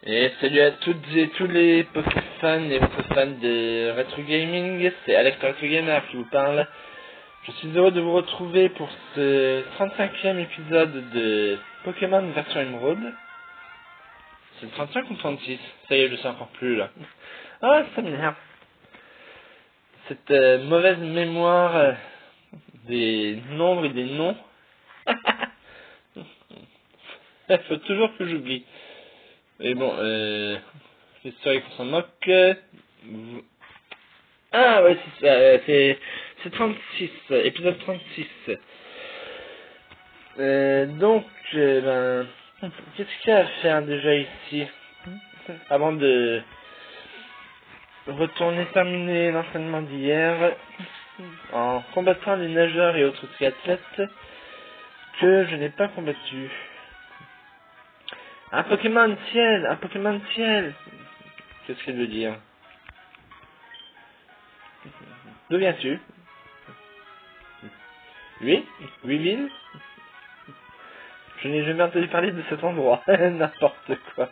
Et salut à toutes et tous les Pokéfans et fans de Retro Gaming, c'est Alex Retro Gamer qui vous parle. Je suis heureux de vous retrouver pour ce 35e épisode de Pokémon version Emerald. C'est le 35 ou 36? Ça y est, je sais encore plus là. Ah, ça m'énerve. Cette mauvaise mémoire des nombres et des noms. Il faut toujours que j'oublie. Mais bon, l'historique on s'en moque. Ah ouais, c'est ça, c'est 36, épisode 36. Donc, qu'est-ce qu'il y a à faire déjà ici avant de retourner terminer l'entraînement d'hier en combattant les nageurs et autres triathlètes que je n'ai pas combattu. Un Pokémon ciel, un Pokémon ciel. Qu'est-ce qu'il veut dire? D'où viens-tu? Oui? 8000? Je n'ai jamais entendu parler de cet endroit. N'importe quoi.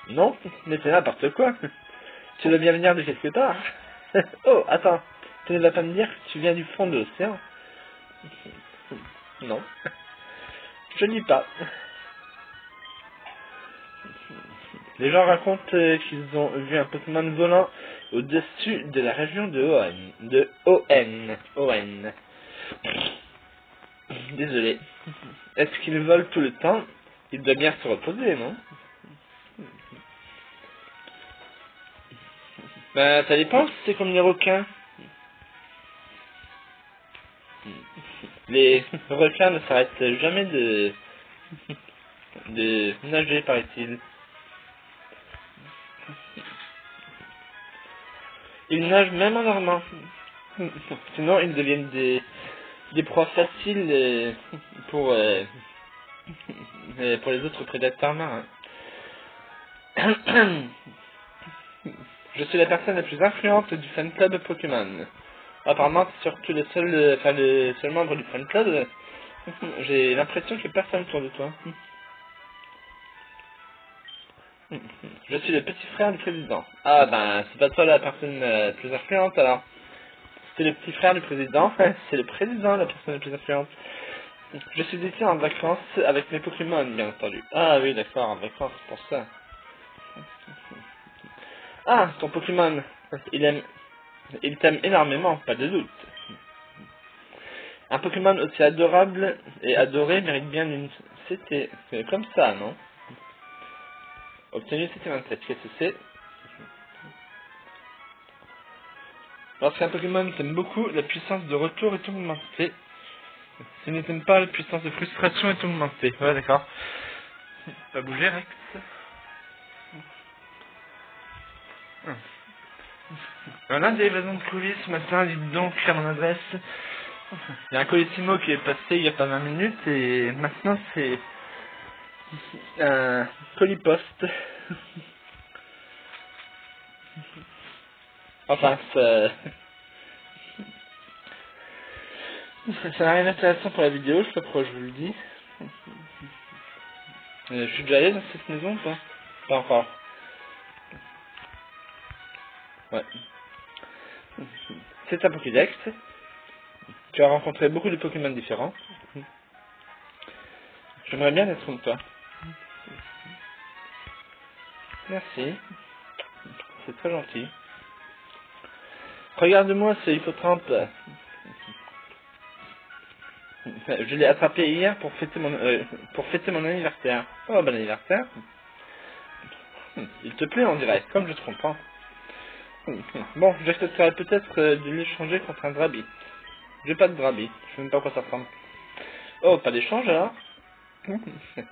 Non, mais c'est n'importe quoi. Tu dois bien venir de quelque part. Oh, attends. Tu ne vas pas me dire que tu viens du fond de l'océan? Non. Je ne dis pas. Les gens racontent qu'ils ont vu un Pokémon volant au-dessus de la région de ON. Désolé. Est-ce qu'il vole tout le temps? Il doit bien se reposer, non? Ben, ça dépend, c'est comme les requins. Les requins ne s'arrêtent jamais de nager, paraît-il. Ils nagent même en dormant. Sinon, ils deviennent des proies faciles pour les autres prédateurs marins. Je suis la personne la plus influente du fan club Pokémon. Apparemment, c'est surtout le seul membre du fan club. J'ai l'impression qu'il n'y a personne autour de toi. Je suis le petit frère du président. Ah ben, c'est pas toi la personne la plus influente alors. C'est le petit frère du président. C'est le président la personne la plus influente. Je suis ici en vacances avec mes Pokémon, bien entendu. Ah oui, d'accord, en vacances pour ça. Ah, ton Pokémon, il t'aime énormément, pas de doute. Un Pokémon aussi adorable et adoré mérite bien une CT. C'est comme ça, non? Obtenu CT27, qu'est-ce que c'est? Lorsqu'un Pokémon t'aime beaucoup, la puissance de retour est augmentée. S'il ne t'aime pas, la puissance de frustration est augmentée. Ouais, d'accord. Pas bouger, Rex. On a des raisons de colis ce matin, dites donc à mon adresse. Il y a un Colissimo qui est passé il y a pas 20 minutes et maintenant c'est un colis-poste. Enfin, ça n'a rien d'intéressant pour la vidéo, je sais pas pourquoi je vous le dis. Je suis déjà allé dans cette maison ou pas? Pas encore. Ouais. C'est un Pokédex. Tu as rencontré beaucoup de Pokémon différents. J'aimerais bien être comme toi. Merci. C'est très gentil. Regarde-moi ce hippotrampe. Je l'ai attrapé hier pour fêter mon anniversaire. Oh, bon anniversaire. Il te plaît, on dirait, comme je te comprends. Bon, j'accepterai peut-être de l'échanger contre un Drabi. J'ai pas de Drabi, je sais même pas à quoi ça ressemble. Oh, pas d'échange alors?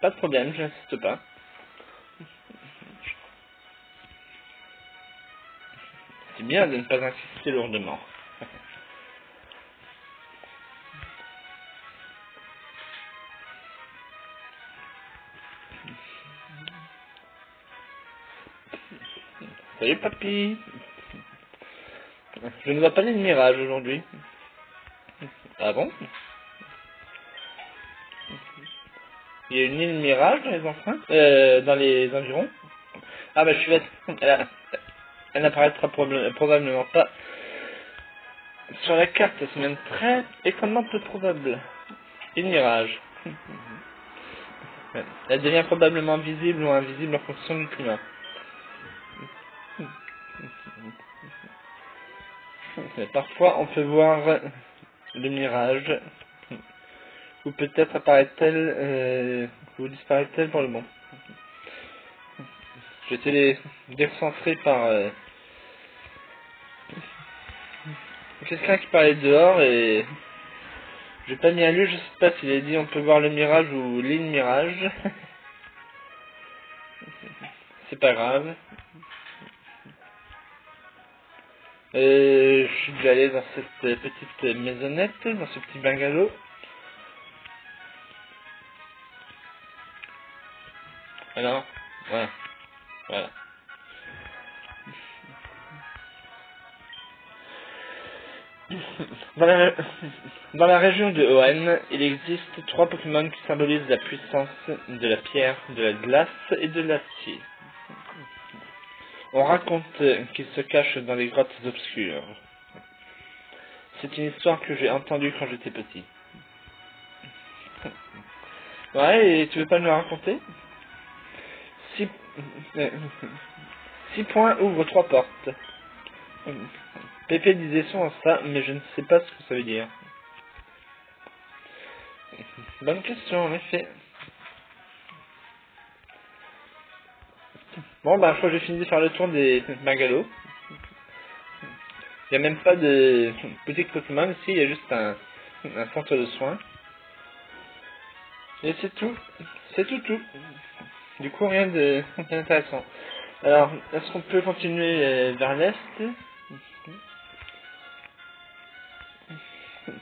Pas de problème, je n'insiste pas. C'est bien de ne pas insister lourdement. Salut papy. Je ne vois pas les mirages aujourd'hui. Ah bon? Il y a une île Mirage dans les dans les environs. Ah bah je suis bête. Elle n'apparaîtra probablement pas sur la carte, c'est même extrêmement peu probable. Île Mirage. Elle devient probablement visible ou invisible en fonction du climat. Mais parfois on peut voir le mirage, ou peut-être apparaît-elle ou disparaît-elle pour le bon. J'ai été déconcentré par quelqu'un qui parlait dehors et j'ai pas mis à lui, je sais pas s'il a dit on peut voir le mirage ou l'île mirage. C'est pas grave. Je suis déjà allé dans cette petite maisonnette, dans ce petit bungalow. Alors, voilà. Voilà. Dans la région de Hoenn, il existe 3 Pokémon qui symbolisent la puissance de la pierre, de la glace et de l'acier. On raconte qu'ils se cachent dans les grottes obscures. C'est une histoire que j'ai entendue quand j'étais petit. Ouais, et tu veux pas me la raconter? 6 points ouvrent 3 portes. Pépé disait souvent ça, mais je ne sais pas ce que ça veut dire. Bonne question, en effet. Bon, bah, je crois que j'ai fini de faire le tour des bungalows. Il n'y a même pas de boutique Pokémon ici, il y a juste un centre de soins. Et c'est tout. C'est tout. Du coup, rien d'intéressant. Alors, est-ce qu'on peut continuer vers l'est?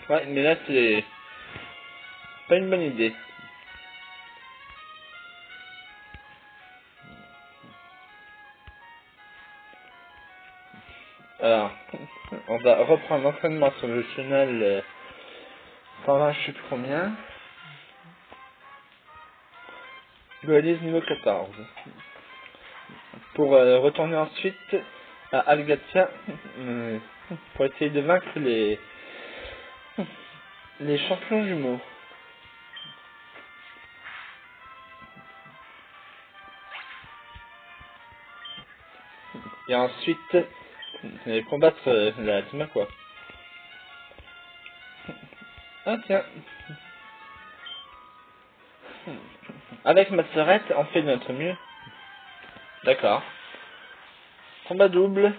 Ouais, mais là, c'est pas une bonne idée. Alors, on va reprendre l'entraînement sur le chenal 120, je sais plus combien. Dualise niveau 14. Pour retourner ensuite à Algatia pour essayer de vaincre les champions jumeaux. Et ensuite combattre la Tima quoi. Ah tiens. Avec ma sœurette, on fait de notre mieux. D'accord. Combat double.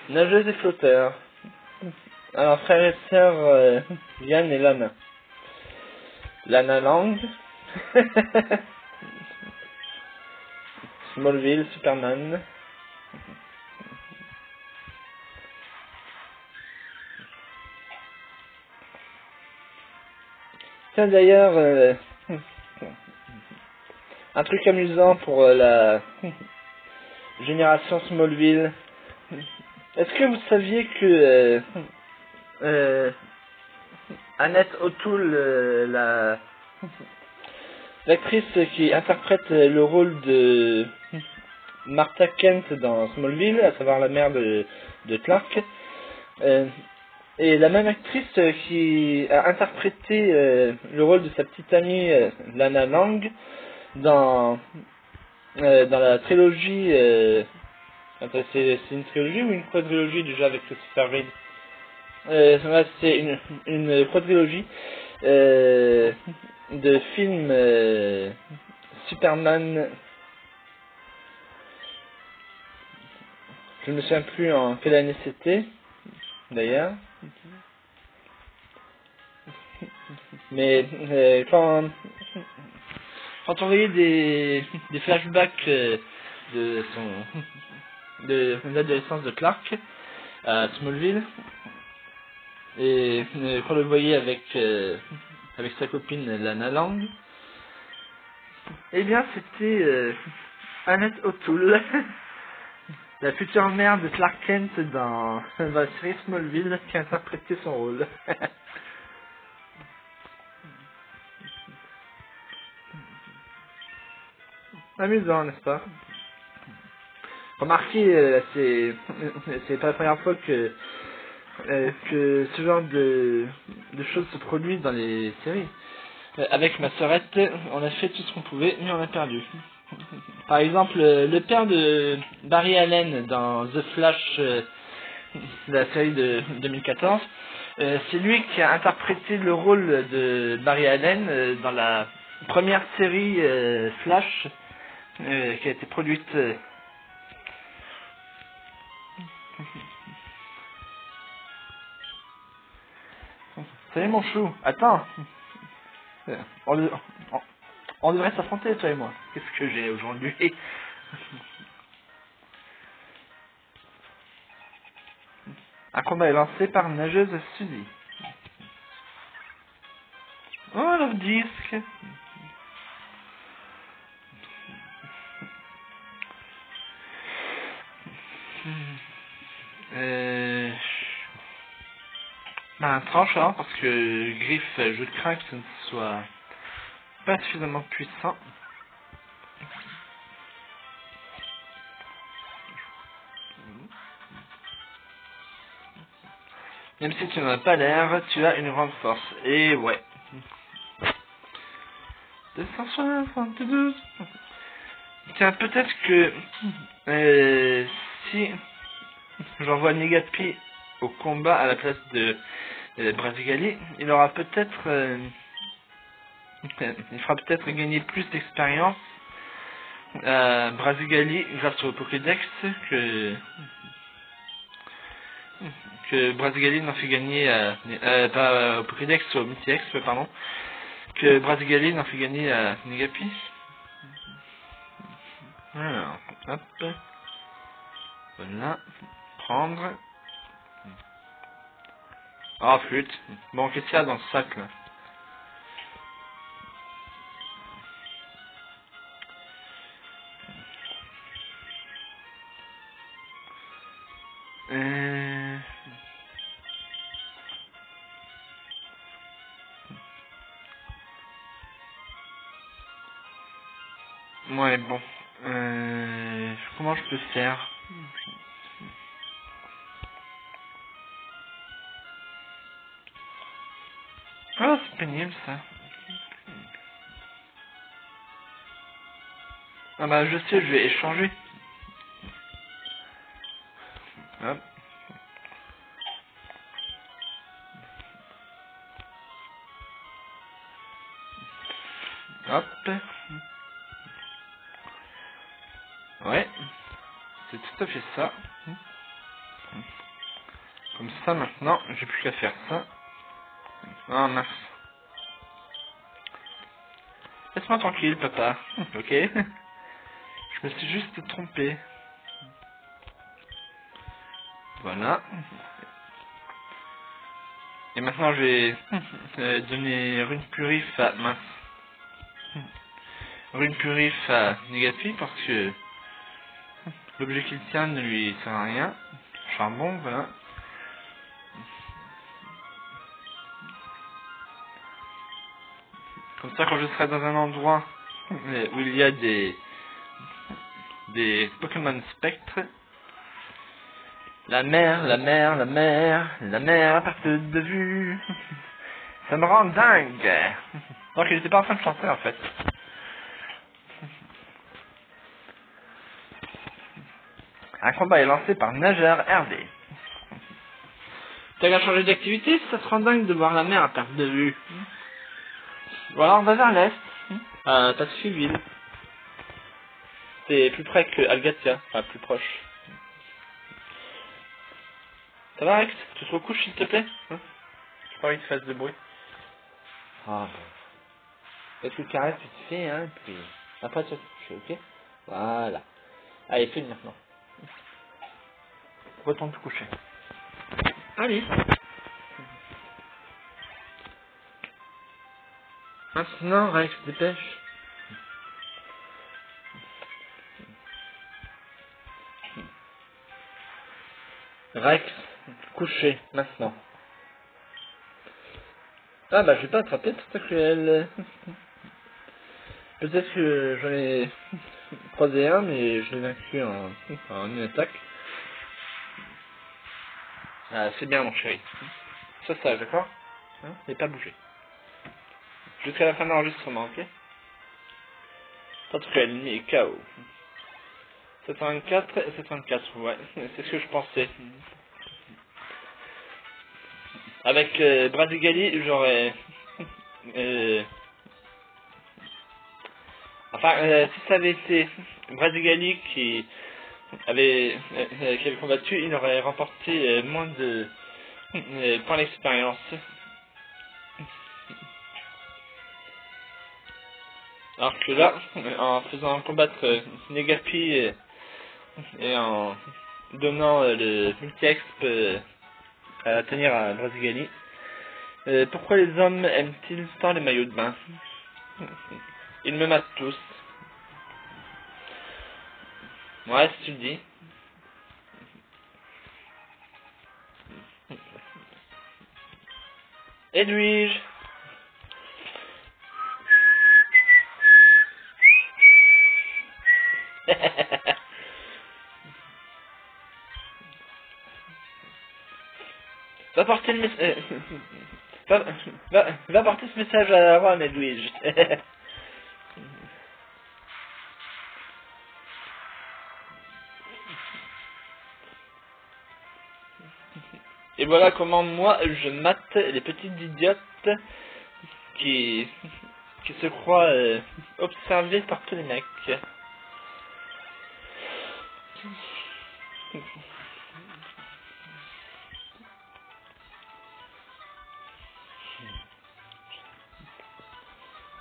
Nageuse et flotteur. Alors frère et sœur Yann et Lana. Lana Lang. Smallville, Superman. Tiens d'ailleurs, un truc amusant pour la génération Smallville. Est-ce que vous saviez que Annette O'Toole, l'actrice qui interprète le rôle de Martha Kent dans Smallville, à savoir la mère de Clark, et la même actrice qui a interprété le rôle de sa petite amie Lana Lang dans la trilogie c'est une trilogie ou une quadrilogie déjà avec Christopher Reeve? C'est une quadrilogie de films Superman. Je ne me souviens plus en quelle année c'était d'ailleurs, mais quand on voyait des flashbacks de l'adolescence de Clark à Smallville, et quand on le voyait avec sa copine Lana Lang, eh bien c'était Annette O'Toole, la future mère de Clark Kent dans la série Smallville, qui a interprété son rôle. amusant, n'est-ce pas? Remarquez, c'est pas la première fois que ce genre de choses se produisent dans les séries. Avec ma sœurette, on a fait tout ce qu'on pouvait, mais on a perdu. Par exemple, le père de Barry Allen dans The Flash, la série de 2014, c'est lui qui a interprété le rôle de Barry Allen dans la première série Flash qui a été produite. Salut mon chou, attends. On, on- on devrait s'affronter toi et moi. Qu'est-ce que j'ai aujourd'hui? Un combat est lancé par nageuse Suzy. Oh, le disque. Un tranchant parce que Griff, je crains que ce ne soit pas suffisamment puissant. Même si tu n'en as pas l'air, tu as une grande force. Et ouais. 272. Tiens, peut-être que si j'envoie Negapi au combat à la place de Brasigali, il aura peut-être il fera peut-être gagner plus d'expérience à Brasigali grâce au Pokédex que Brasigali n'en fait gagner pas au Pokédex, au Multi-X, pardon, que Brasigali n'en fait gagner à Negapi. Alors, hop, voilà, prendre. Oh, flûte. Bon, qu'est-ce qu'il y a dans ce sac là? Ouais, bon. Comment je peux faire? Ah, c'est pénible ça. Ah bah je sais, je vais échanger. Hop. Hop. Ouais. C'est tout à fait ça. Comme ça maintenant, j'ai plus qu'à faire ça. Oh mince. Laisse-moi tranquille, papa. Ok. Je me suis juste trompé. Voilà. Et maintenant je vais donner Rune Purif à... Mince. Rune Purif à Negapi parce que l'objet qu'il tient ne lui sert à rien. Charbon, voilà. Comme ça, quand je serai dans un endroit où il y a des Pokémon spectres, la mer à perte de vue, ça me rend dingue. Donc il était pas en train de chanter en fait. Un combat est lancé par Nageur RD. T'as qu'à changer d'activité, ça te rend dingue de voir la mer à perte de vue. Ou alors on va vers l'est, à Pacificville. C'est plus près que Algatia, enfin plus proche. Ça va Rex? Tu te recouches s'il te plaît? J'ai pas envie que tu fasses de bruit. Ah bon. Est-ce que tu caresses, tu te fais, hein, puis après tu vas te coucher, ok? Voilà. Allez, fais maintenant. Retourne te coucher. Allez. Maintenant, Rex, dépêche. Rex, coucher, maintenant. Ah bah je vais pas attraper Tentacruel. Peut-être que j'en ai 3-1, mais je l'ai vaincu en une attaque. Ah, c'est bien mon chéri. Ça, d'accord, hein, et pas bouger. Jusqu'à la fin de l'enregistrement, ok? Votre ennemi est KO. 724 et 724, ouais, c'est ce que je pensais. Avec Brasigali, j'aurais... si ça avait été Brasigali qui avait combattu, il aurait remporté moins de points d'expérience. Alors que là, en faisant combattre Negapi et en donnant le multi-exp à tenir à Brasigali, pourquoi les hommes aiment-ils tant les maillots de bain? Ils me matent tous. Ouais, si tu le dis. Edwige. Va porter le message. Va porter ce message à Ron, Edwige. Et voilà comment moi je mate les petites idiotes qui se croient observés par tous les mecs.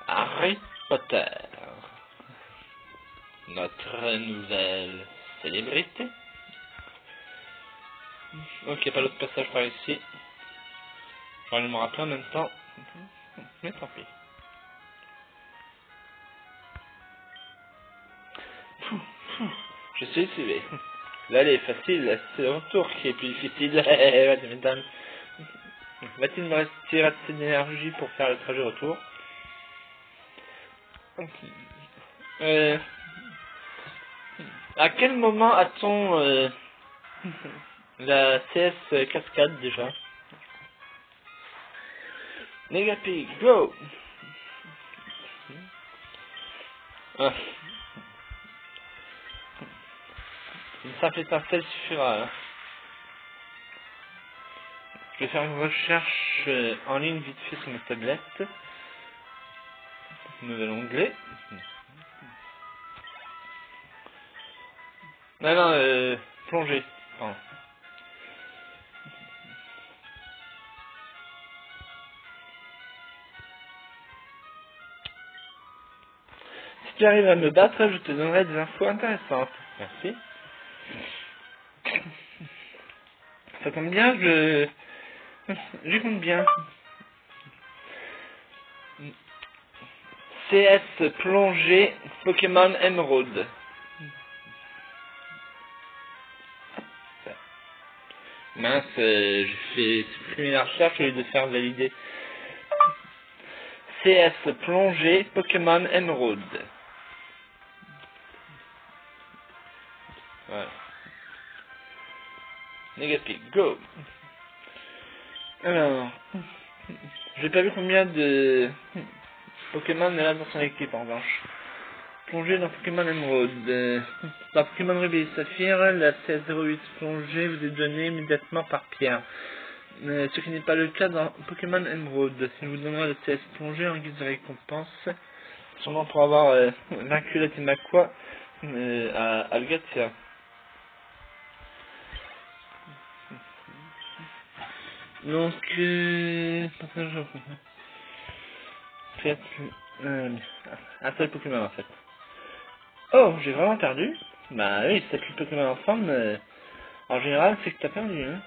Harry Potter, notre nouvelle célébrité. Ok, pas l'autre passage par ici. J'aurais dû me rappeler en même temps. Mais tant pis. Je suis suivi. L'aller est facile, c'est le retour qui est plus difficile. Va-t-il me rester assez d'énergie pour faire le trajet retour? À quel moment a-t-on la CS cascade déjà? Negapi, go! Ah. Une simple étincelle suffira. Hein. Je vais faire une recherche en ligne vite fait sur ma tablette. Nouvel onglet. Non, plongée. Pardon. Si tu arrives à me battre, je te donnerai des infos intéressantes. Merci. Ça tombe bien, je compte bien. CS plongée Pokémon Emerald. Mince, j'ai fait supprimer la recherche au lieu de faire valider. CS plongée Pokémon Emerald. Voilà. Negapi, go. Alors, j'ai pas vu combien de Pokémon est là dans son équipe en revanche. Plongée dans Pokémon Emerald. Dans Pokémon Ruby et Saphir, la CS08 plongée vous est donnée immédiatement par Pierre. Ce qui n'est pas le cas dans Pokémon Emerald. Il vous donnera le CS plongée en guise de récompense. Sûrement pour avoir vaincu la team Aqua à Algatia. Donc, un seul Pokémon en fait. Oh, j'ai vraiment perdu? Bah oui, si t'as plus de Pokémon ensemble, en général, c'est que t'as perdu. Hein.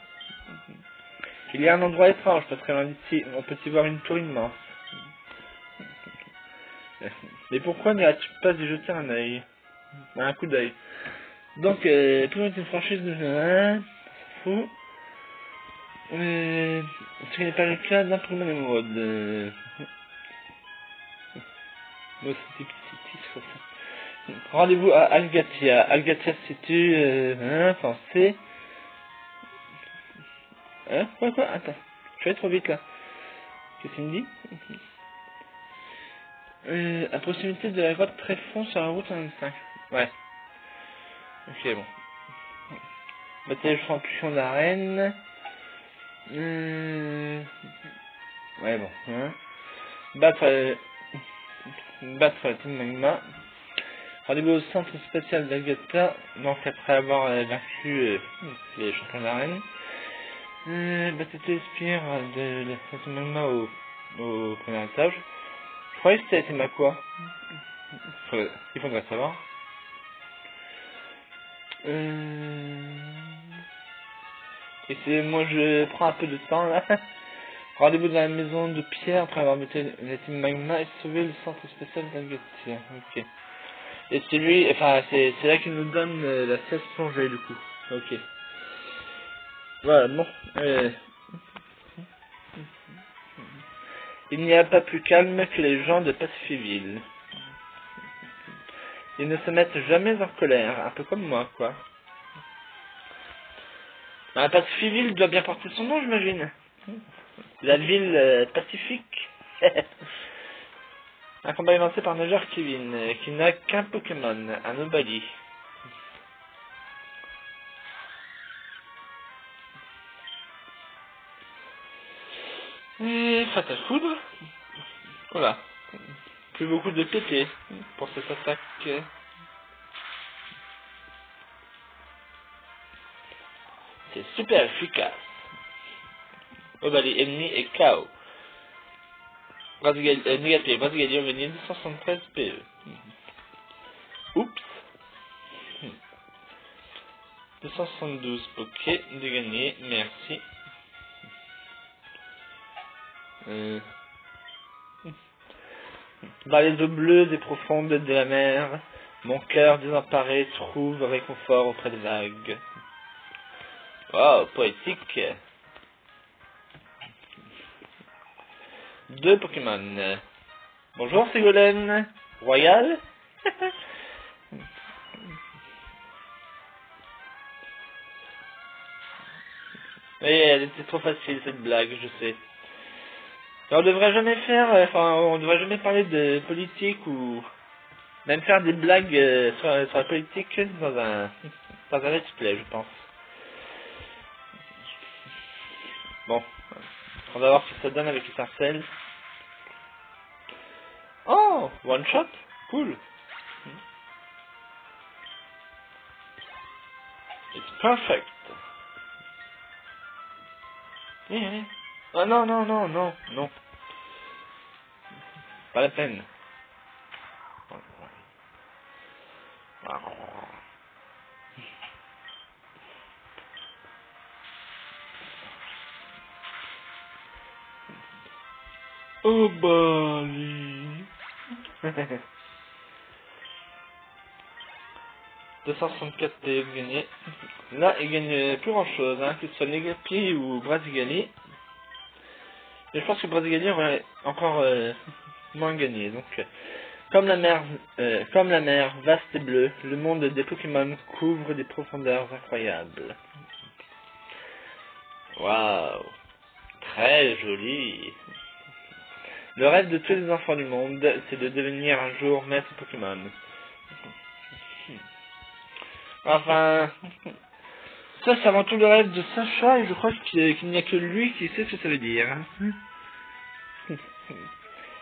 Il y a un endroit étrange, pas très loin d'ici. On peut y voir une tour immense. Mais pourquoi n'iras-tu pas y jeter un œil? Un coup d'œil. Donc, Pokémon est une franchise de... fou. Ce qui n'est pas le cas d'un Pokémon Emerald. Moi, c'était petit, c'est ça. Rendez-vous à Algatia. Algatia se situe... enfin, c'est... Hein? Quoi? Attends. Je vais aller trop vite, là. Qu'est-ce qu'il me dit? À proximité de la grotte Tréfond sur la route 125. Ouais. Ok, bon. Bataille de champion d'arène. Ouais, bon. Hein. Battre la team Magma. Rendez-vous au centre spatial d'Algata. Donc, après avoir vaincu les champions d'arène. Bataille Spire de la team Magma au premier étage. Je croyais que c'était ma quoi. Il faudrait savoir. Et c'est moi je prends un peu de temps là. Rendez-vous dans la maison de Pierre après avoir battu la team Magma et sauver le centre spécial d'Algatia. Ok. Et c'est lui, enfin c'est là qu'il nous donne la 16 plongée du coup. Ok. Voilà, bon. Il n'y a pas plus calme que les gens de Pacifiville. Ils ne se mettent jamais en colère, un peu comme moi, quoi. Bah, Pacifiville doit bien porter son nom, j'imagine. La ville pacifique. Un combat inventé par Nageur Kevin, qui n'a qu'un Pokémon, un Nobody. Et Fatal Foudre. Voilà. Plus beaucoup de PT pour cette attaque. C'est super efficace. Nobody ennemi et KO. Négatif, Brasigalien venir 273 PE. Oups. 272 Poké de gagner, merci. Dans les eaux bleues et profondes de la mer, mon cœur désemparé trouve réconfort auprès des vagues. Wow, poétique. 2 Pokémon. Bonjour Ségolène. Royal. Elle était trop facile cette blague, je sais. Et on devrait jamais faire, on devrait jamais parler de politique ou même faire des blagues sur la politique dans un let's play, je pense. Bon, on va voir ce que ça donne avec les sarcelles. Oh, one shot, cool. It's perfect. Yeah. Oh non. Pas la peine. Oh Bali. 264 PE gagnés. Là, il gagne plus grand chose, hein, que ce soit Negapi ou Brasigali. Mais je pense que Brasigali aurait encore moins gagné. Donc, comme la mer vaste et bleue, le monde des Pokémon couvre des profondeurs incroyables. Waouh, très joli. Le rêve de tous les enfants du monde, c'est de devenir un jour maître Pokémon. Enfin, ça c'est avant tout le rêve de Sacha et je crois qu'il n'y a que lui qui sait ce que ça veut dire.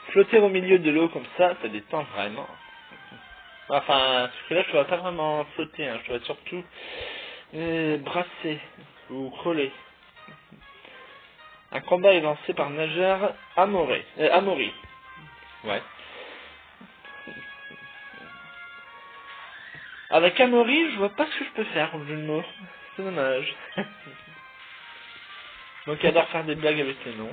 Flotter au milieu de l'eau comme ça détend vraiment. Enfin, parce que là je ne dois pas vraiment flotter, hein, je dois surtout brasser ou crawler. Un combat est lancé par nageur Amaury. Ouais. Avec Amaury, je vois pas ce que je peux faire au jeu de mots. C'est dommage. Donc il adore faire des blagues avec les noms.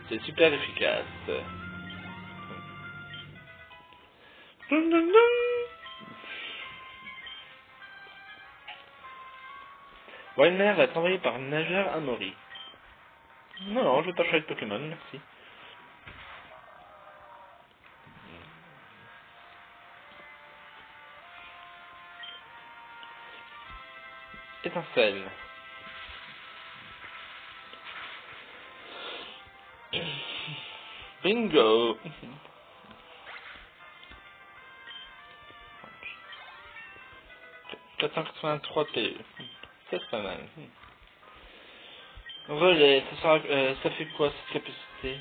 C'est super efficace. Wildmer va être envoyé par Nageur Amaury. Non, non, je vais pas changer de Pokémon, merci. Étincelle. Bingo. 483 PE. C'est pas mal. Relais, ça fait quoi cette capacité?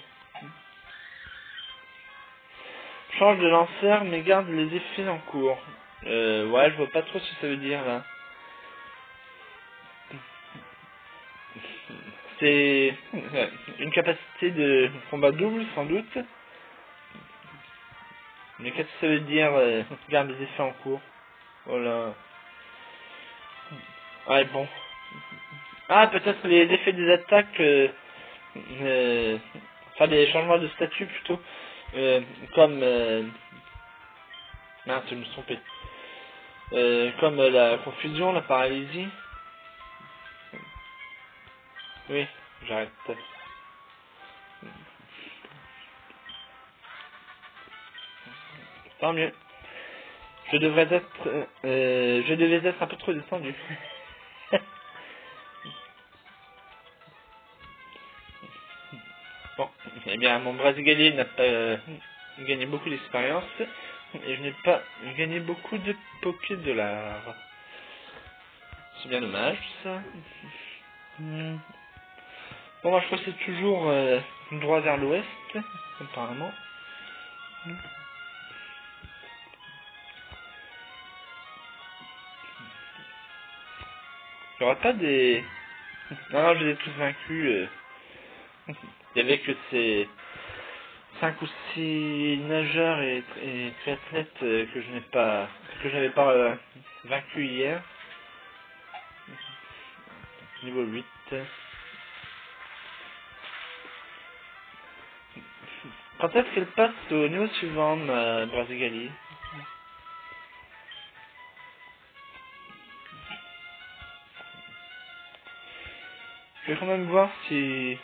Change de lanceur mais garde les effets en cours. Ouais, je vois pas trop ce que ça veut dire là. C'est une capacité de combat double sans doute. Mais qu'est-ce que ça veut dire garde les effets en cours? Voilà. Ouais, bon. Ah, peut-être les effets des attaques, enfin des changements de statut plutôt, comme, mince, je me suis trompé, comme la confusion, la paralysie. Oui, j'arrête. Tant mieux. Je devrais être, je devais être un peu trop descendu. Bon, eh bien, mon Brasilier n'a pas gagné beaucoup d'expérience et je n'ai pas gagné beaucoup de Poké-Dollars. C'est bien dommage, ça. Bon, moi, je crois que c'est toujours droit vers l'ouest, apparemment. Il n'y aura pas des... Non, non, je les ai tous vaincus. Il y avait que ces 5 ou 6 nageurs et triathlètes que je n'ai pas... que j'avais pas vaincu hier. Niveau 8. Quand est-ce qu'elle passe au niveau suivant, ma Brasigali? Je vais quand même voir si...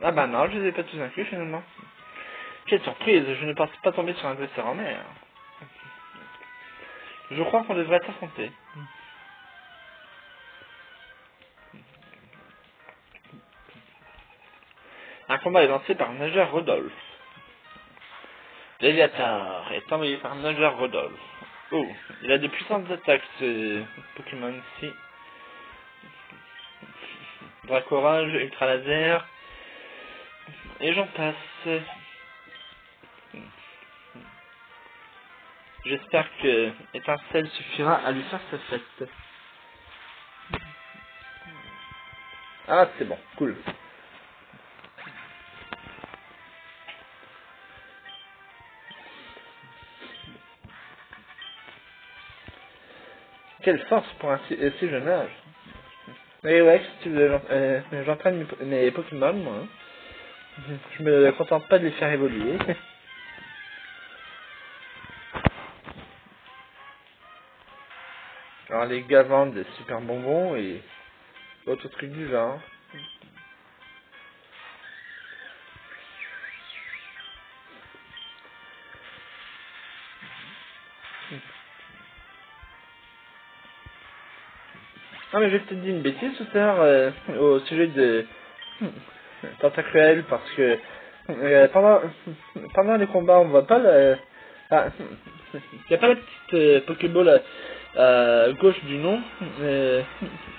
Ah bah non, je les ai pas tous inclus finalement. Quelle surprise, je ne pense pas tomber sur un dresseur en mer. Je crois qu'on devrait s'affronter. Un combat est lancé par Nageur Rodolphe. Léviatar est envoyé par Nageur Rodolphe. Oh, il a de puissantes attaques ce Pokémon-ci. Dracorage, Ultra Laser, et j'en passe. J'espère que Étincelle suffira à lui faire sa fête. Ah, c'est bon, cool. Quelle force pour un si jeune âge. Mais ouais, si tu veux, j'entraîne mes Pokémon, moi. Hein. Je me contente pas de les faire évoluer. Alors les gars vendent des super bonbons et d'autres trucs du genre. Ah mais j'ai peut-être dit une bêtise tout à l'heure au sujet de Tentacruel parce que pendant les combats on voit pas le... Ah, il n'y a pas la petite Pokéball à gauche du nom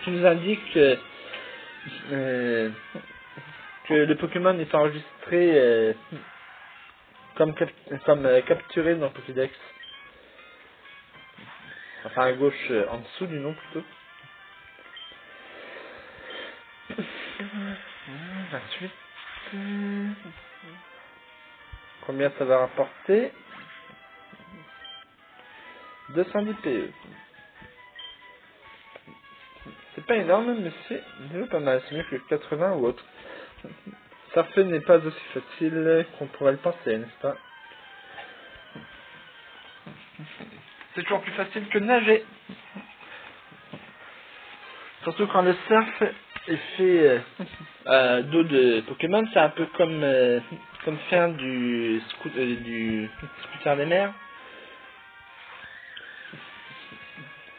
qui nous indique que le Pokémon est enregistré comme capturé dans le Pokédex. Enfin à gauche, en dessous du nom plutôt. 28. Combien ça va rapporter? 210 PE. C'est pas énorme, mais c'est déjà pas mal. C'est mieux que 80 ou autre. Surfer n'est pas aussi facile qu'on pourrait le penser, n'est-ce pas? c'est toujours plus facile que de nager. Surtout quand le surf est fait d'eau de Pokémon, c'est un peu comme faire du scooter des mers.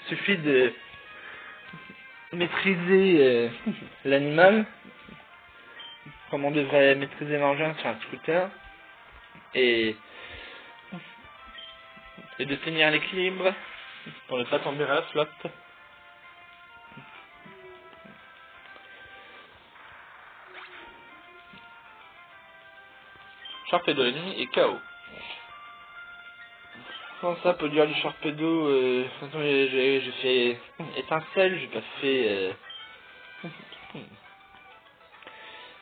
Il suffit de maîtriser l'animal, comme on devrait maîtriser l'engin sur un scooter, et de tenir l'équilibre pour ne pas tomber à la flotte. Sharpedo ennemi et KO. Comment ça, peut dire du Sharpedo j'ai fait étincelle, j'ai pas fait...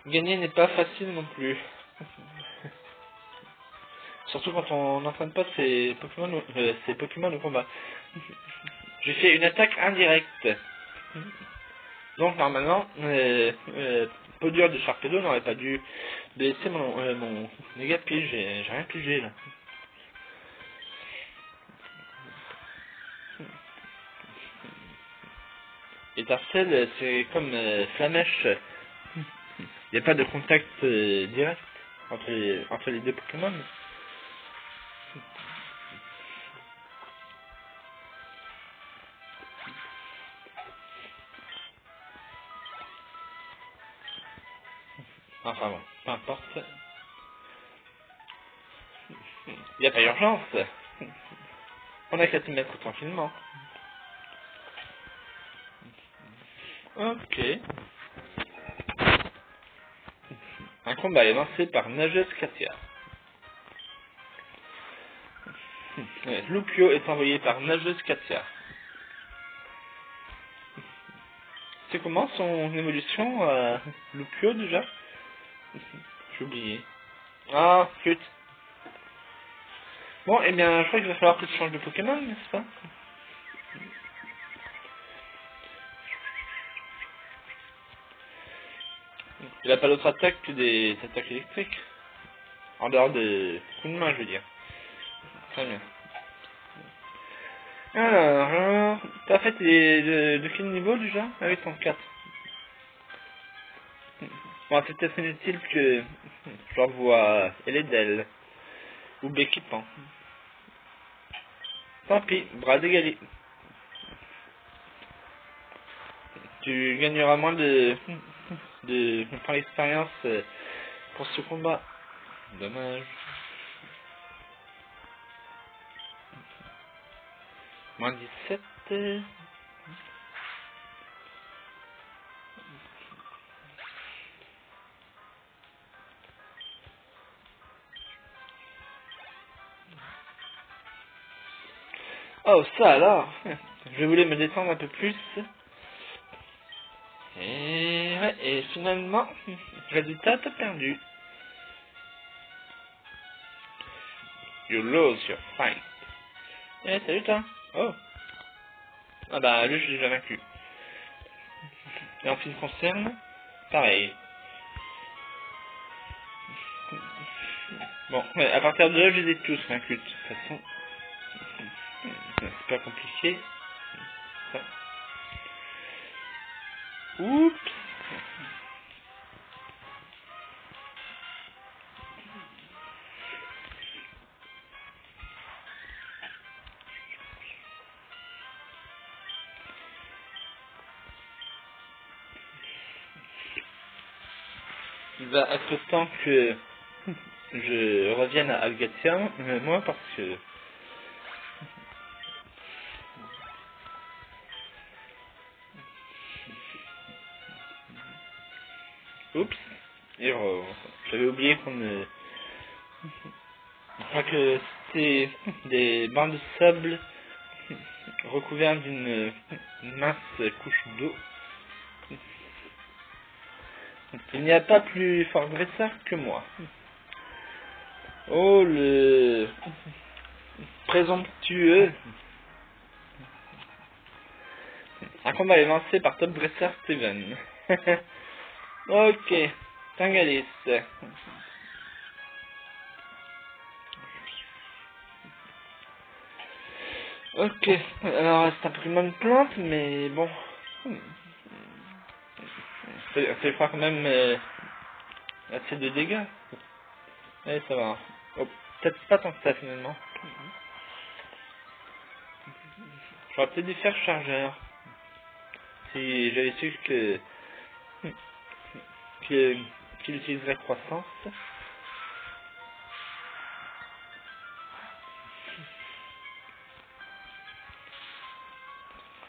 Gagner n'est pas facile non plus. Surtout quand on n'entraîne pas ses Pokémon au combat. J'ai fait une attaque indirecte. Donc normalement, Podium de Sharpedo n'aurait pas dû blesser mon Négapige. J'ai rien pigé là. Étincelle, c'est comme Flamèche. Il n'y a pas de contact direct entre les deux Pokémon. Enfin bon, peu importe. Il n'y a pas urgence. On a qu'à se mettre tranquillement. Ok. Un combat est lancé par Nageuse Katia. Lupio est envoyé par Nageuse Katia. C'est comment son évolution, Lupio déjà? J'ai oublié. Ah, flûte. Bon, eh bien, je crois qu'il va falloir que tu changes de Pokémon, n'est-ce pas? Il n'a pas d'autre attaque que des attaques électriques. En dehors de coups de main, je veux dire. Très bien. Alors, t'as fait de quel niveau déjà? Ah oui, 34. Bon, c'est peut-être inutile que j'envoie Eledel ou Béquipan. Tant pis, bras d'égalé. Tu gagneras moins de temps d'expérience pour ce combat. Dommage. Moins 17. Oh, ça alors. Je voulais me détendre un peu plus. Et ouais, et finalement, résultat, t'as perdu. You lose your fight. Eh, salut toi. Oh. Ah bah, lui, je l'ai déjà vaincu. Et en ce qui me concerne, pareil. Bon, ouais, à partir de là, je les ai tous vaincus de toute façon. C'est pas compliqué. Ça. Oups. Il va être temps que je revienne à Algatium, moi parce que... Oups. Erreur. J'avais oublié je crois que c'était des bancs de sable recouverts d'une mince couche d'eau. Il n'y a pas plus fort dresseur que moi. Oh, le présomptueux. Un combat est lancé par Top Dresser Steven. Ok, Tangalis. Ok, alors c'est un Pokémon plante, mais bon. C'est faire quand même assez de dégâts. Allez, ça va. Oh, peut-être pas tant que ça finalement. J'aurais peut-être dû faire chargeur. Si j'avais su qu'il utiliserait croissance.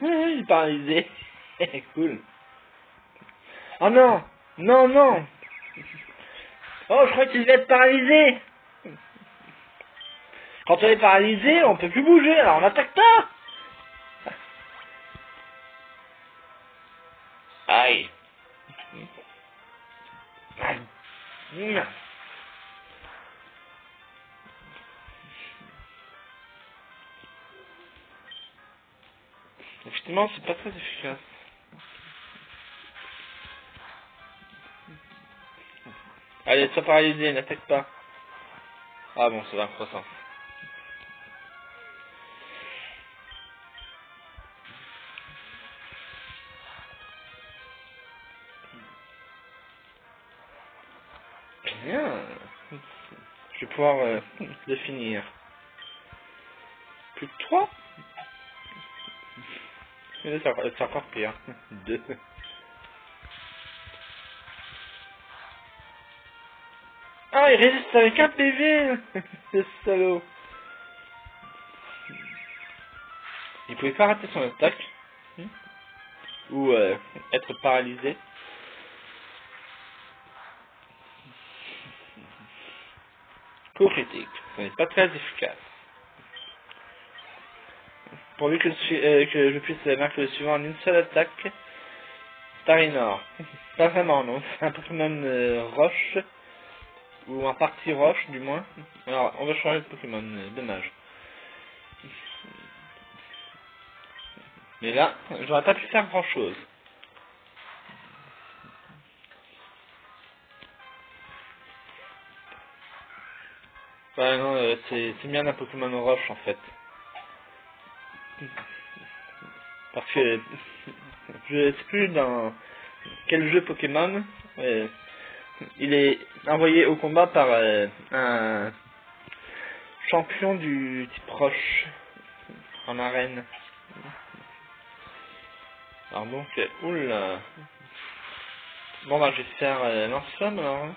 Il est paralysé. Cool. Oh non. Non, non. Oh, je crois qu'il va être paralysé. Quand on est paralysé, on peut plus bouger, alors on n'attaque pas. Aïe. Aïe. Effectivement, c'est pas très efficace. Allez, sois paralysé, n'attaque pas. Ah bon, c'est un croissant. Bien. Je vais pouvoir le finir. Plus que 3. C'est encore pire. 2. Ah, il résiste avec un PV. Ce salaud. Il pouvait pas rater son attaque. Ou être paralysé. Coup critique. Ce n'est pas très efficace. Pourvu que je puisse marquer le suivant en une seule attaque. Starinor. Pas vraiment, non. C'est un Pokémon roche. Ou en partie roche, du moins. Alors, on va changer de Pokémon. Dommage. Mais là, j'aurais pas pu faire grand chose. Ouais, non, c'est bien un Pokémon roche en fait. Parce que je sais plus dans quel jeu Pokémon il est envoyé au combat par un champion du type roche en arène. Alors donc, oula. Bon bah je vais faire lance-flamme alors.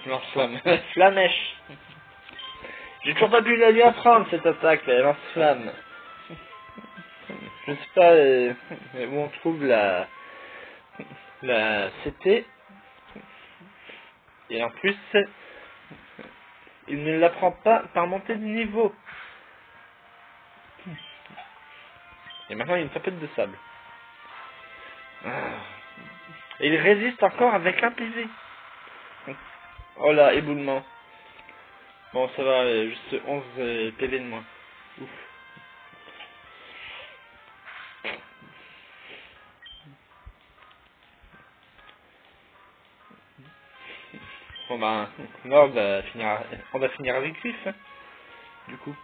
Lance-flamme. Flamèche. J'ai toujours pas pu la lui apprendre cette attaque, lance-flamme. Je sais pas où on trouve la CT. Et en plus, il ne l'apprend pas par montée de niveau. Et maintenant, il y a une tempête de sable. Et il résiste encore avec un PV. Oh là, éboulement. Bon, ça va, juste 11 PV de moins. Ouf. Bon bah, là on va finir avec Griff, hein, du coup.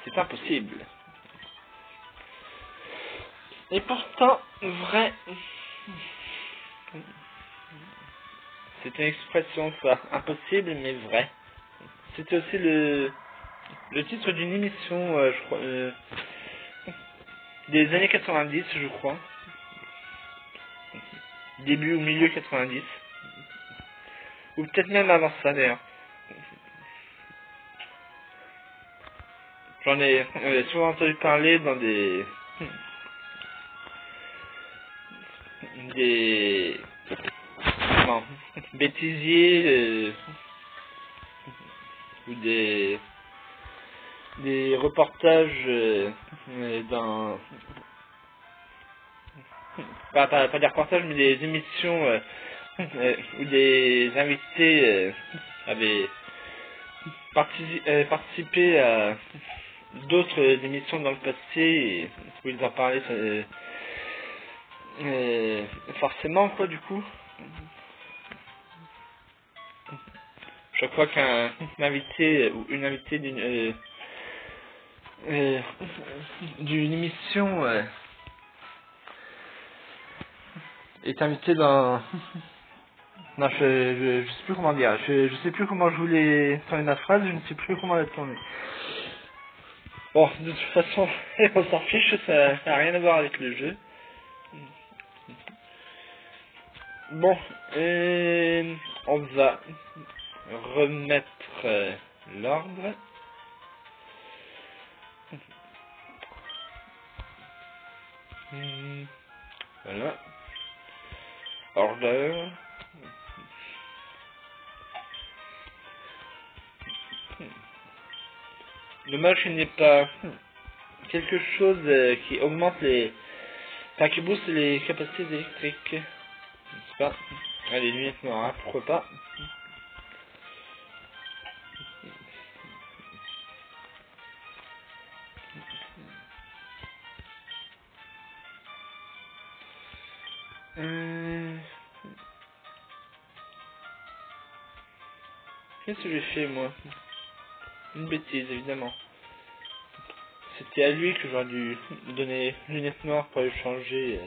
C'est impossible. Et pourtant, vrai. C'est une expression, ça. Impossible, mais vrai. C'était aussi le titre d'une émission, je crois, des années 90, je crois. Début ou milieu 90. Ou peut-être même avant ça, d'ailleurs. J'en ai souvent entendu parler dans des comment, bêtisiers ou des reportages dans pas des reportages mais des émissions où des invités avaient participé d'autres émissions dans le passé, et où ils en parlaient forcément, quoi, du coup. Je crois qu'un invité ou une invitée d'une émission est invité dans... Non, je sais plus comment dire. Je sais plus comment je voulais tourner la phrase, je ne sais plus comment la tourner. Bon, de toute façon, on s'en fiche, ça n'a rien à voir avec le jeu. Bon, on va remettre l'ordre. Voilà. Order. Dommage qu'il n'y ait pas quelque chose qui augmente les... Enfin, qui booste les capacités électriques. N'est-ce pas? Allez, lunettes noires, pourquoi pas. Qu'est-ce que j'ai fait, moi? Une bêtise, évidemment. C'était à lui que j'aurais dû donner lunettes noires pour le changer.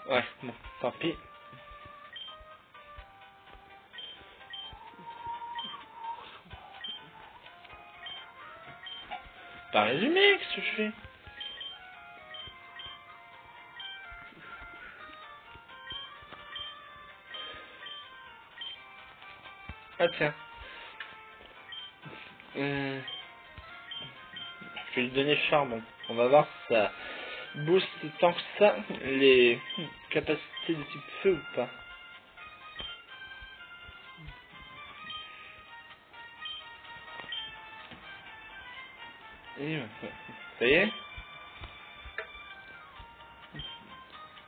Ouais, bon, tant pis. Pas résumé, qu'est-ce que je fais? Ah tiens. Je vais lui donner charbon. On va voir si ça booste tant que ça les capacités de type feu ou pas. Et ça y est.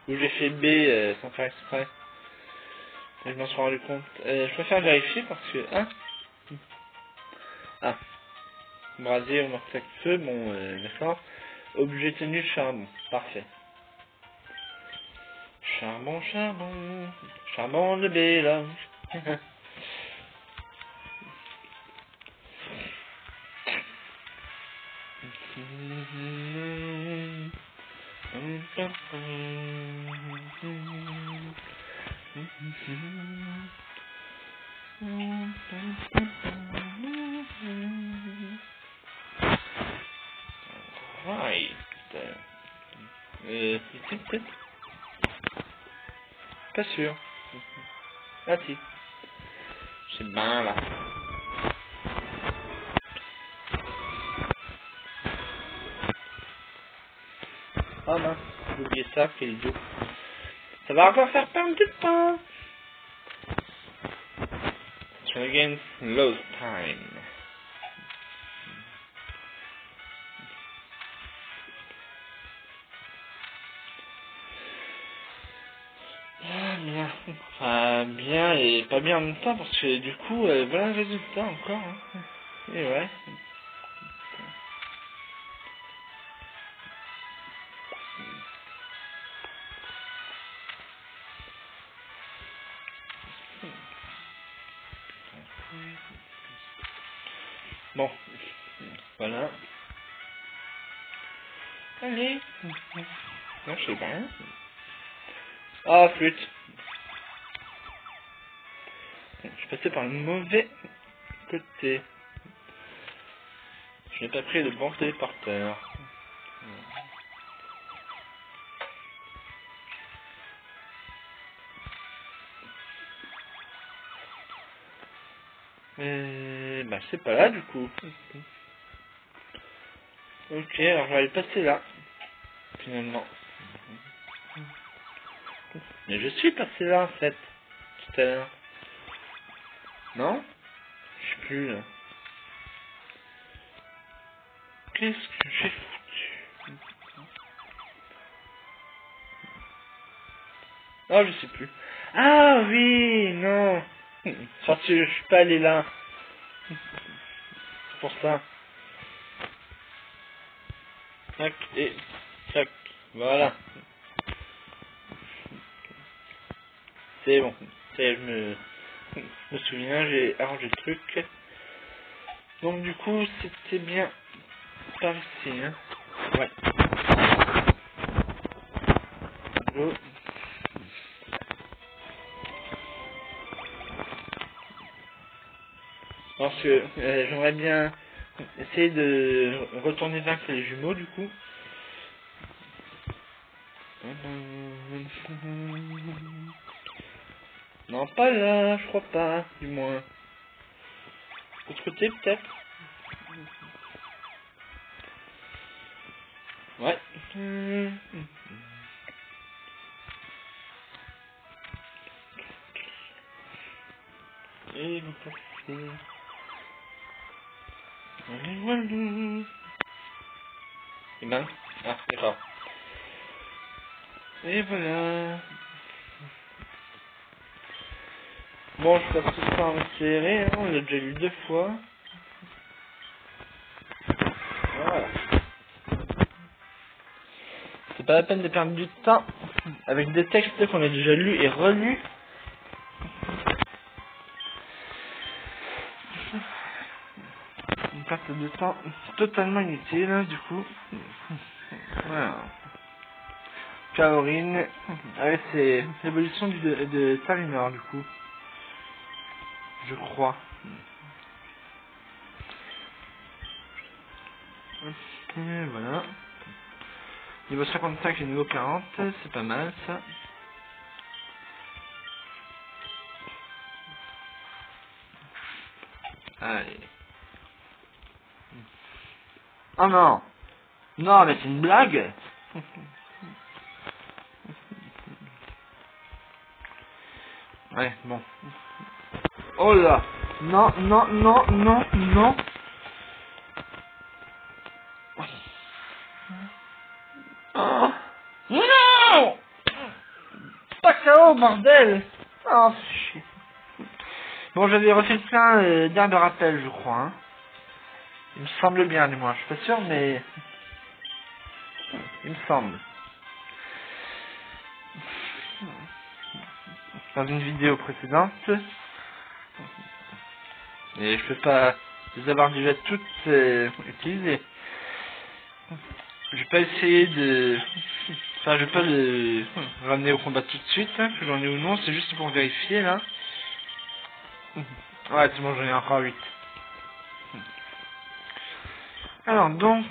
Ou j'ai fait B sans faire exprès. Et je m'en suis rendu compte. Je préfère vérifier parce que... Hein? Ah. Brasier ou morceau de feu, bon, d'accord. Objet tenu charbon. Parfait. Charbon, charbon. Charbon de Bélange. Right. Ici peut-être? Pas sûr. Ah si. C'est bien là. Ah mince, j'ai oublié ça, quel idiot. Ça va encore faire perdre du temps. Try against lost time. Ah bien. Enfin, bien et pas bien en même temps parce que du coup, voilà le résultat encore. Hein. Et ouais. Bon, voilà. Allez. Non, je sais pas. Ah, flûte. Je suis passé par le mauvais côté. Je n'ai pas pris le bon téléporteur. Bah c'est pas là du coup. Ok, alors je vais aller passer là. Finalement. Mais je suis passé là en fait. Tout à l'heure. Non? Je sais plus là. Qu'est-ce que j'ai foutu? Oh, je sais plus. Ah oui, non. Parce que je suis pas allé là. C'est pour ça. Tac et tac. Voilà. C'est bon. Je me souviens, j'ai arrangé le truc. Donc du coup, c'était bien par ici. Hein. Ouais. Oh. Parce que j'aimerais bien essayer de retourner vaincre les jumeaux du coup. Non, pas là, je crois pas, du moins. Autre côté peut-être. Ouais. Et vous passez. Et voilà. Et ben. Ah, d'accord. Et voilà. Bon, je passe tout ça en accéléré, hein, on l'a déjà lu 2 fois. Voilà. C'est pas la peine de perdre du temps avec des textes qu'on a déjà lus et relus. Une perte de temps totalement inutile, hein, du coup. Voilà. Kaorin, ouais, c'est l'évolution de Talinor, du coup. Je crois. Et voilà. Niveau 55 et niveau 40, c'est pas mal ça. Allez. Oh non! Non, mais c'est une blague! Ouais, bon. Oh là! Non, non, non, non, non! Oh. Non! Pas KO, bordel! Oh, shit. Bon, j'avais refait plein d'heures de rappel, je crois. Hein. Il me semble bien, du moins. Je suis pas sûr, mais... il me semble. Dans une vidéo précédente. Et je peux pas les avoir déjà toutes utilisées. Je vais pas essayer de... Enfin, je vais pas le ramener au combat tout de suite, hein, que j'en ai ou non. C'est juste pour vérifier, là. Ouais, c'est bon, j'en ai encore 8. Alors, donc...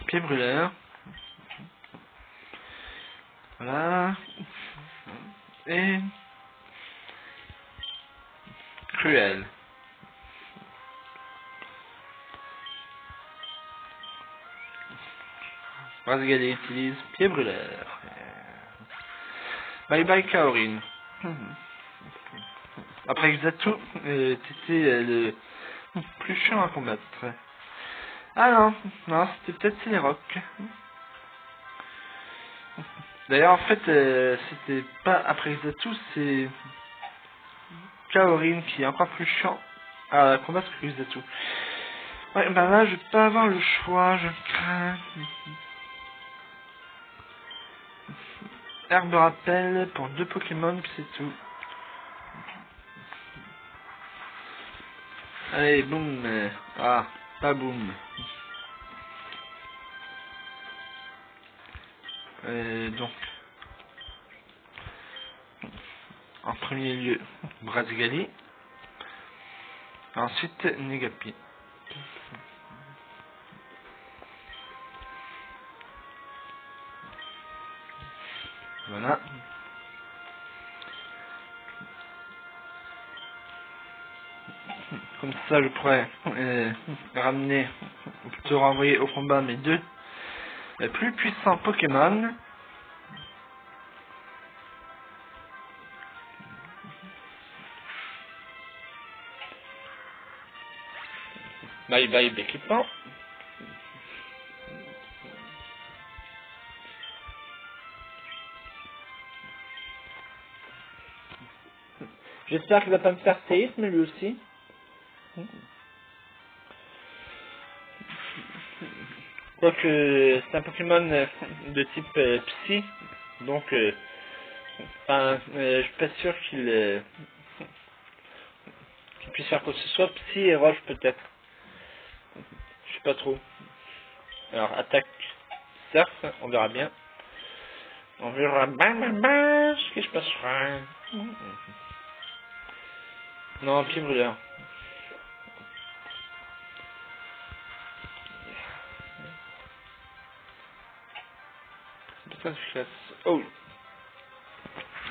pied brûleur. Voilà. Et... cruel. Razgali utilise pied brûleur. Bye bye Kaorin. Après Xatu, t'étais le plus chiant à combattre. Ah non, non, c'était peut-être Celeroc. D'ailleurs, en fait, c'était pas après Xatu, c'est Kaorin qui est encore plus chiant à combattre que Xatu. Ouais, bah là, je vais pas avoir le choix, je crains. Herbe rappel pour 2 Pokémon, puis c'est tout. Allez, boum. Ah, pas boum. Donc, en premier lieu, Brazgali. Ensuite, Negapi. Voilà. Comme ça, je pourrais ramener, ou plutôt renvoyer au combat mes 2 plus puissants Pokémon. Bye bye équipement. J'espère qu'il va pas me faire séisme lui aussi. Quoique c'est un Pokémon de type Psy, donc je suis pas sûr qu'il puisse faire quoi que ce soit. Psy et Roche peut-être. Je sais pas trop. Alors attaque surf, on verra bien. On verra bien ce qui se passera. Non, pied brûleur. C'est pas efficace. Oh!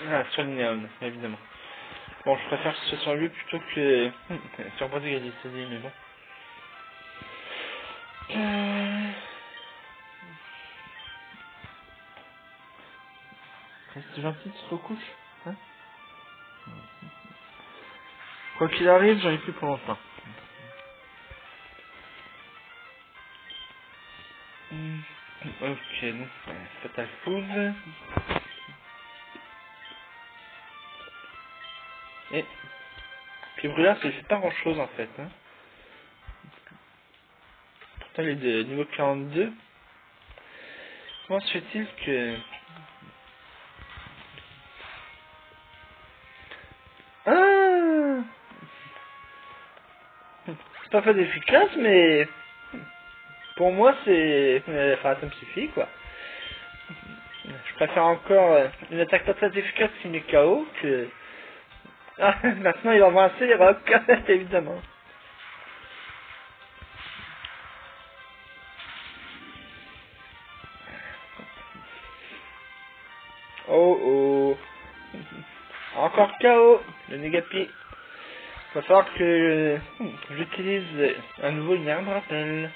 Ah, sur l'Inéon, évidemment. Bon, je préfère que ce soit sur lui plutôt que sur Bras d'égalité, mais bon. C'est gentil de se recouche, hein? Quoi qu'il arrive, j'en ai plus pour longtemps. Ok, donc, Fatal Food. Et puis brûleur, ça fait pas grand chose en fait. Hein. Pourtant, il est de niveau 42. Comment se fait-il que... Ah, c'est pas très efficace, mais pour moi, c'est... Enfin, ça me suffit, quoi. Je préfère encore une attaque pas très efficace qui met KO que... Ah, maintenant, il envoie un Célirock, évidemment. Oh, oh. Encore KO, le Negapi. Il va falloir que j'utilise à nouveau une arme rappel.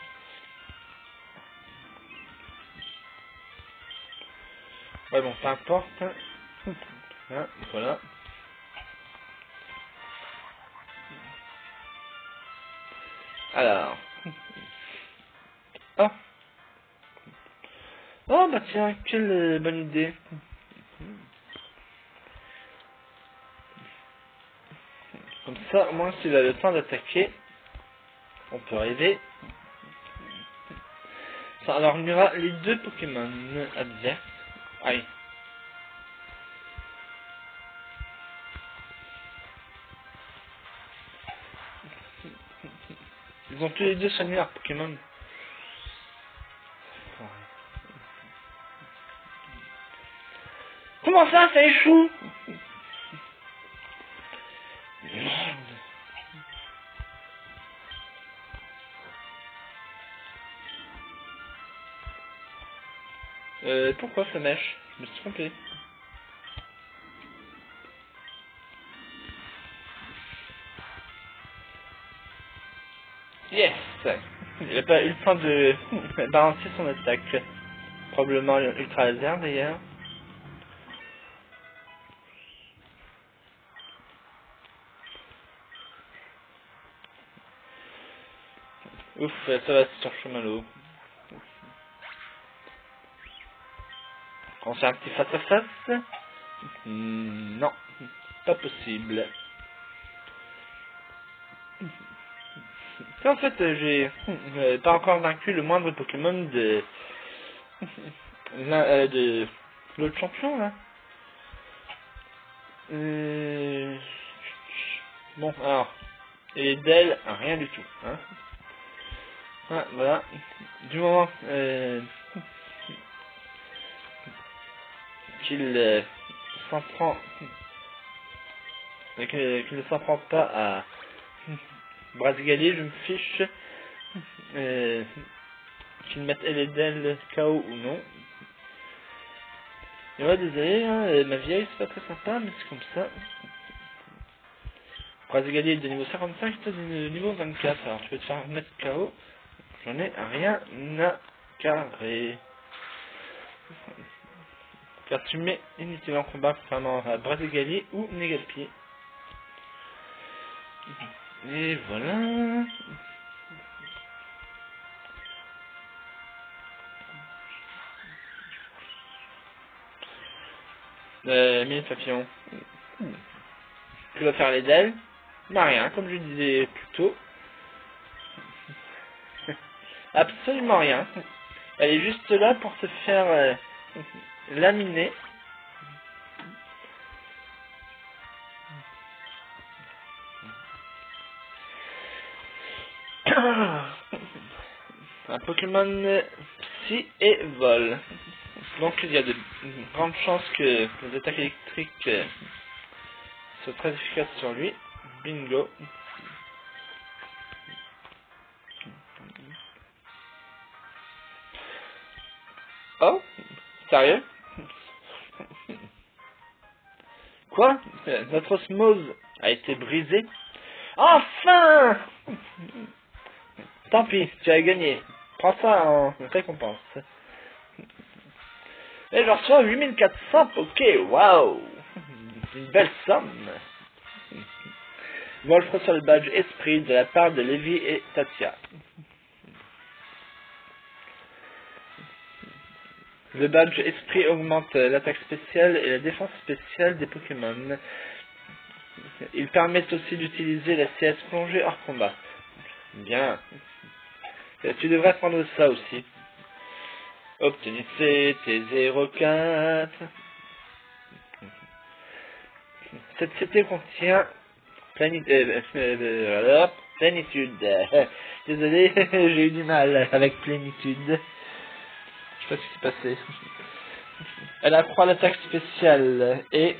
Ouais, bon, peu importe. Hein, voilà. Alors. Oh. Oh, bah tiens, quelle bonne idée. Comme ça, au moins, s'il a le temps d'attaquer, on peut rêver. Alors, il y aura les deux Pokémon adverses. Aïe. Ils ont tous les deux soigné leur Pokémon. Comment ça échoue? Merde. Pourquoi ça mèche? Je me suis trompé. Yes! Il n'a pas eu le temps de balancer son attaque. Probablement ultra laser d'ailleurs. Ouf, ça va sur Chamallow. On fait un petit face à face. Non, pas possible. En fait, j'ai pas encore vaincu le moindre Pokémon de l'autre champion là. Bon, alors, et d'elle, rien du tout. Hein. Ah, voilà. Du moment qu'il s'en prend, qu'il ne s'en prend pas à Brasgalier, je me fiche qu'il mette elle et d'elle KO ou non. Et ouais, désolé, hein, ma vieille, c'est pas très sympa, mais c'est comme ça. Brasgalier est de niveau 55, toi de niveau 24, alors tu peux te faire mettre KO. J'en ai rien à carrer. Car tu mets inutilement en combat contrairement à bras égalier ou Negapié. Et voilà. Mille papillon. Tu vas faire les dalles. Bah rien, comme je disais plus tôt. absolument rien. Elle est juste là pour se faire laminer. Un Pokémon Psy et Vol. Donc il y a de grandes chances que les attaques électriques soient très efficaces sur lui. Bingo. Oh, sérieux? Quoi? Notre osmose a été brisée? Enfin! Tant pis, tu as gagné. Prends ça en récompense. Et je reçois 8400 Poké, waouh! Une belle somme. Wolf reçoit le badge esprit de la part de Levi et Tatia. Le badge esprit augmente l'attaque spéciale et la défense spéciale des Pokémon. Il permet aussi d'utiliser la CS plongée hors combat. Bien. Tu devrais prendre ça aussi. Obtenu CT04. Cette CT contient plénitude. Désolé, j'ai eu du mal avec plénitude. Je sais pas ce qui s'est passé. Elle accroît l'attaque spéciale et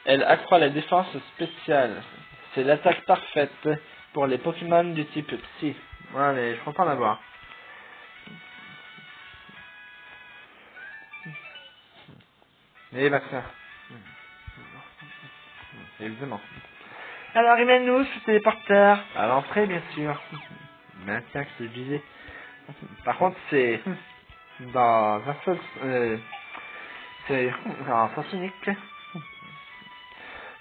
elle accroît la défense spéciale. C'est l'attaque parfaite pour les Pokémon du type Psy. Allez, je suis content d'avoir. Et vaccin. Évidemment. Alors, il mène nous ce téléporteur. À l'entrée, bien sûr. Maintien que c'est visé. Par contre, c'est dans un seul... c'est en sens unique.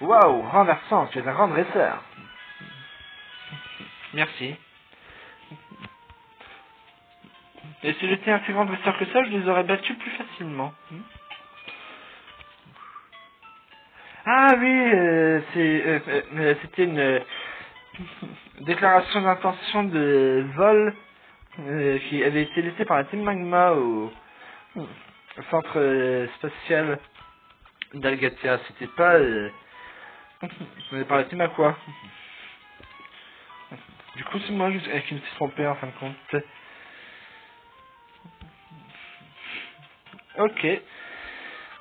Waouh, renversant, tu es un grand dresseur. Merci. Et si j'étais un plus grand dresseur que ça, je les aurais battus plus facilement. Ah oui, c'était une déclaration d'intention de vol qui avait été laissée par la Team Magma au centre spatial d'Algatia. C'était pas par la Team Aqua. Du coup, c'est moi qui me suis trompé en fin de compte. Ok.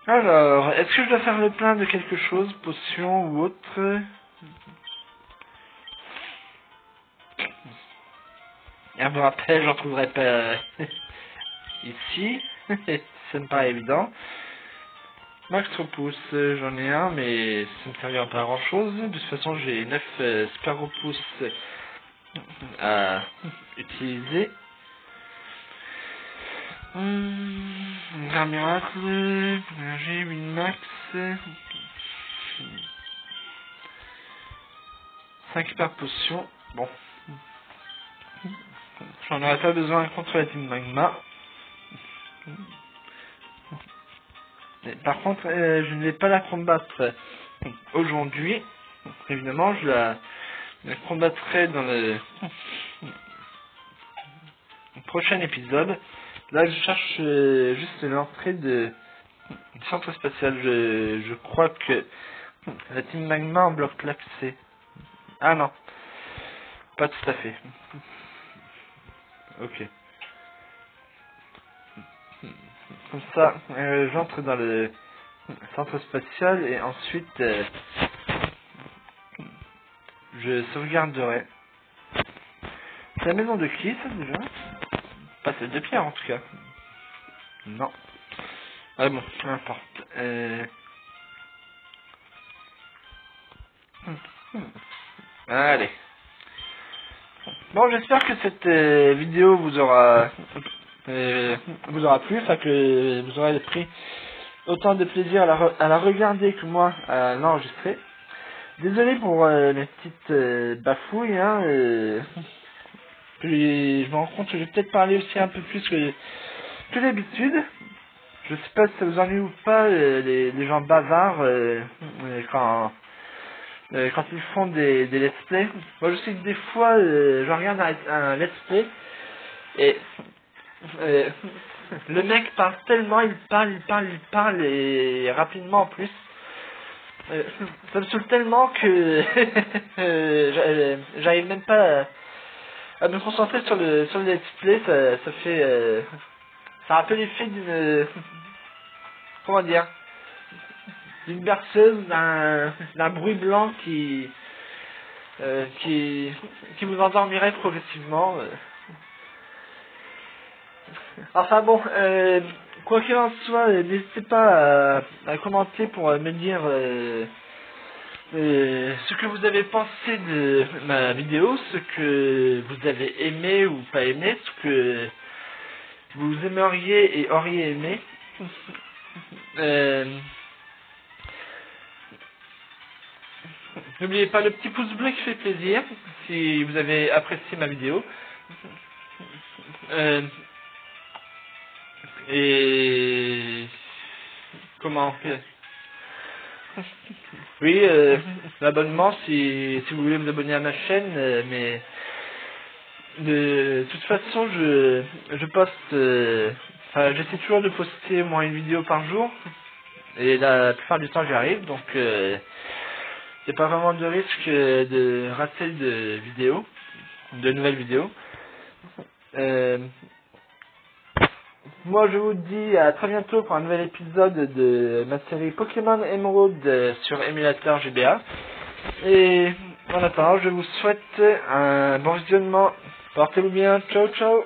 Alors, est-ce que je dois faire le plein de quelque chose, potion ou autre? Un me rappel, j'en trouverai pas ici. Ça me paraît évident. Max Repousse, j'en ai un, mais ça ne servira pas à grand chose. De toute façon, j'ai 9 Super Repousse à utiliser. Un miracle, énergie, Winmax, 5 hyper potions. Bon, j'en aurais pas besoin contre la Team Magma. Mais par contre, je ne vais pas la combattre aujourd'hui. Évidemment, je la combattrai dans le prochain épisode. Là, je cherche juste l'entrée du centre spatial. Je crois que la Team Magma en bloque l'accès. Ah non, pas tout à fait. Ok. Comme ça, j'entre dans le centre spatial et ensuite je sauvegarderai. C'est la maison de qui, ça, déjà? Pas celle de Pierre, en tout cas. Non. Ah bon, peu importe. Allez. Bon, j'espère que cette vidéo vous aura plu, enfin que vous aurez pris autant de plaisir à la regarder que moi à l'enregistrer. Désolé pour les petites bafouilles, hein. Puis, je me rends compte que je vais peut-être parler aussi un peu plus que d'habitude. Je sais pas si ça vous ennuie ou pas, les gens bavards quand ils font des let's play. Moi je sais que des fois, je regarde un let's play Et le mec parle tellement, il parle et rapidement en plus. Ça me saoule tellement que j'arrive même pas à me concentrer sur le let's play. Ça fait ça a un peu l'effet d'une comment dire, d'une berceuse, d'un bruit blanc qui vous endormirait progressivement. Enfin bon, quoi qu'il en soit, n'hésitez pas à commenter pour me dire ce que vous avez pensé de ma vidéo, ce que vous avez aimé ou pas aimé, ce que vous aimeriez et auriez aimé. N'oubliez pas le petit pouce bleu qui fait plaisir si vous avez apprécié ma vidéo. Et comment oui, l'abonnement si vous voulez vous abonner à ma chaîne, mais de toute façon je poste, enfin j'essaie toujours de poster au moins une vidéo par jour et la plupart du temps j'y arrive, donc il n'y a pas vraiment de risque de rater de nouvelles vidéos. Moi je vous dis à très bientôt pour un nouvel épisode de ma série Pokémon Emerald sur émulateur GBA. Et en attendant, je vous souhaite un bon visionnement. Portez-vous bien, ciao ciao.